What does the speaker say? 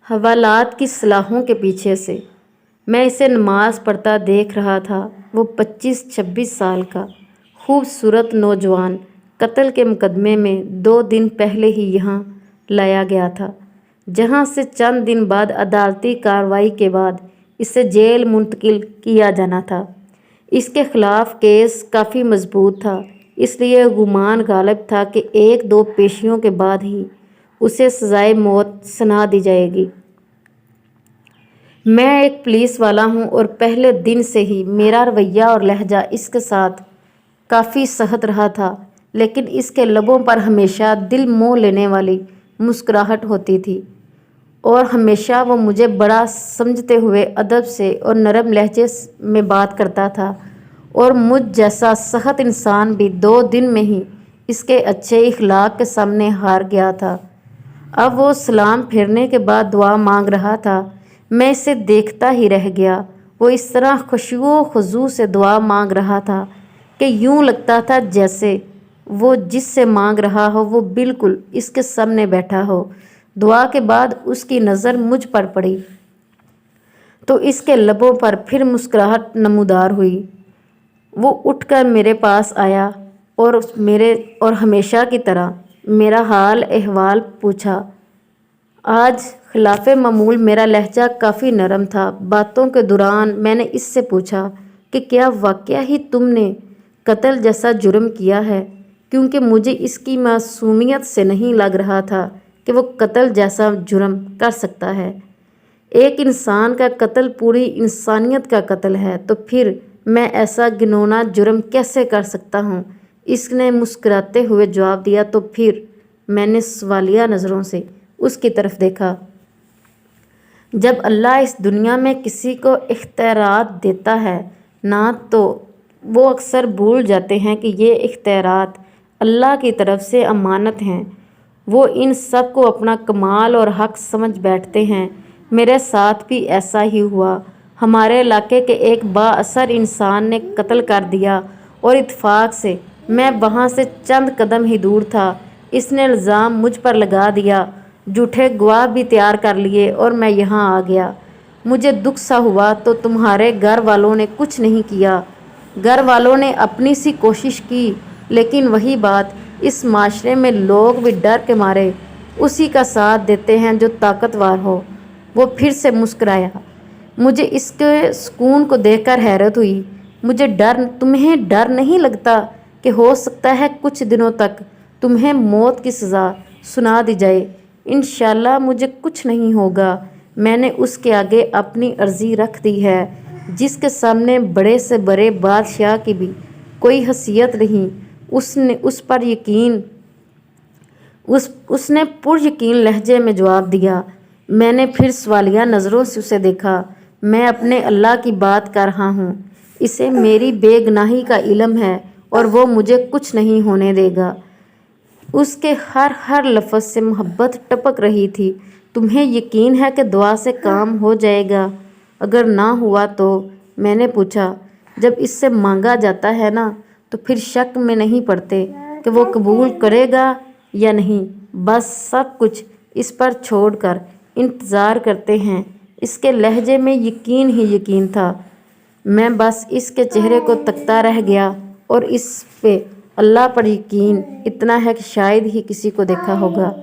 حوالات کی صلاحوں کے پیچھے سے میں اسے نماز پڑھتا دیکھ رہا تھا۔ وہ 25-26 سال کا خوبصورت نوجوان قتل کے مقدمے میں 2 دن پہلے ہی یہاں لایا گیا تھا، جہاں سے چند دن بعد عدالتی کارروائی کے بعد اسے جیل منتقل کیا جانا تھا۔ اس کے خلاف کیس کافی مضبوط تھا، اس لیے گمان غالب تھا کہ 1-2 پیشیوں کے بعد ہی اسے سزائے موت سنا دی جائے گی۔ میں ایک پولیس والا ہوں اور پہلے دن سے ہی میرا رویہ اور لہجہ اس کے ساتھ کافی سخت رہا تھا، لیکن اس کے لبوں پر ہمیشہ دل موہ لینے والی مسکراہٹ ہوتی تھی اور ہمیشہ وہ مجھے بڑا سمجھتے ہوئے ادب سے اور نرم لہجے میں بات کرتا تھا، اور مجھ جیسا سخت انسان بھی 2 دن میں ہی اس کے اچھے اخلاق کے سامنے ہار گیا تھا۔ اب وہ سلام پھیرنے کے بعد دعا مانگ رہا تھا۔ میں اسے دیکھتا ہی رہ گیا۔ وہ اس طرح خشوع و خضوع سے دعا مانگ رہا تھا کہ یوں لگتا تھا جیسے وہ جس سے مانگ رہا ہو وہ بالکل اس کے سامنے بیٹھا ہو۔ دعا کے بعد اس کی نظر مجھ پر پڑی تو اس کے لبوں پر پھر مسکراہٹ نمودار ہوئی۔ وہ اٹھ کر میرے پاس آیا اور ہمیشہ کی طرح میرا حال احوال پوچھا۔ آج خلاف معمول میرا لہجہ کافی نرم تھا۔ باتوں کے دوران میں نے اس سے پوچھا کہ کیا واقعہ ہی تم نے قتل جیسا جرم کیا ہے، کیونکہ مجھے اس کی معصومیت سے نہیں لگ رہا تھا کہ وہ قتل جیسا جرم کر سکتا ہے۔ ایک انسان کا قتل پوری انسانیت کا قتل ہے، تو پھر میں ایسا گھناؤنا جرم کیسے کر سکتا ہوں؟ اس نے مسکراتے ہوئے جواب دیا۔ تو پھر میں نے سوالیہ نظروں سے اس کی طرف دیکھا۔ جب اللہ اس دنیا میں کسی کو اختیارات دیتا ہے نا، تو وہ اکثر بھول جاتے ہیں کہ یہ اختیارات اللہ کی طرف سے امانت ہیں۔ وہ ان سب کو اپنا کمال اور حق سمجھ بیٹھتے ہیں۔ میرے ساتھ بھی ایسا ہی ہوا۔ ہمارے علاقے کے ایک بااثر انسان نے قتل کر دیا اور اتفاق سے میں وہاں سے چند قدم ہی دور تھا۔ اس نے الزام مجھ پر لگا دیا، جھوٹے گواہ بھی تیار کر لیے اور میں یہاں آ گیا۔ مجھے دکھ سا ہوا تو تمہارے گھر والوں نے کچھ نہیں کیا۔ گھر والوں نے اپنی سی کوشش کی، لیکن وہی بات، اس معاشرے میں لوگ بھی ڈر کے مارے اسی کا ساتھ دیتے ہیں جو طاقتور ہو۔ وہ پھر سے مسکرایا۔ مجھے اس کے سکون کو دیکھ کر حیرت ہوئی۔ تمہیں ڈر نہیں لگتا کہ ہو سکتا ہے کچھ دنوں تک تمہیں موت کی سزا سنا دی جائے؟ انشاءاللہ مجھے کچھ نہیں ہوگا۔ میں نے اس کے آگے اپنی عرضی رکھ دی ہے، جس کے سامنے بڑے سے بڑے بادشاہ کی بھی کوئی حیثیت نہیں۔ اس نے پر یقین لہجے میں جواب دیا۔ میں نے پھر سوالیہ نظروں سے اسے دیکھا۔ میں اپنے اللہ کی بات کر رہا ہوں، اسے میری بے گناہی کا علم ہے اور وہ مجھے کچھ نہیں ہونے دے گا۔ اس کے ہر لفظ سے محبت ٹپک رہی تھی۔ تمہیں یقین ہے کہ دعا سے کام ہو جائے گا؟ اگر نہ ہوا تو؟ میں نے پوچھا۔ جب اس سے مانگا جاتا ہے نا، تو پھر شک میں نہیں پڑتے کہ وہ قبول کرے گا یا نہیں، بس سب کچھ اس پر چھوڑ کر انتظار کرتے ہیں۔ اس کے لہجے میں یقین ہی یقین تھا۔ میں بس اس کے چہرے کو تکتا رہ گیا، اور اس پہ اللہ پر یقین اتنا ہے کہ شاید ہی کسی کو دیکھا ہوگا۔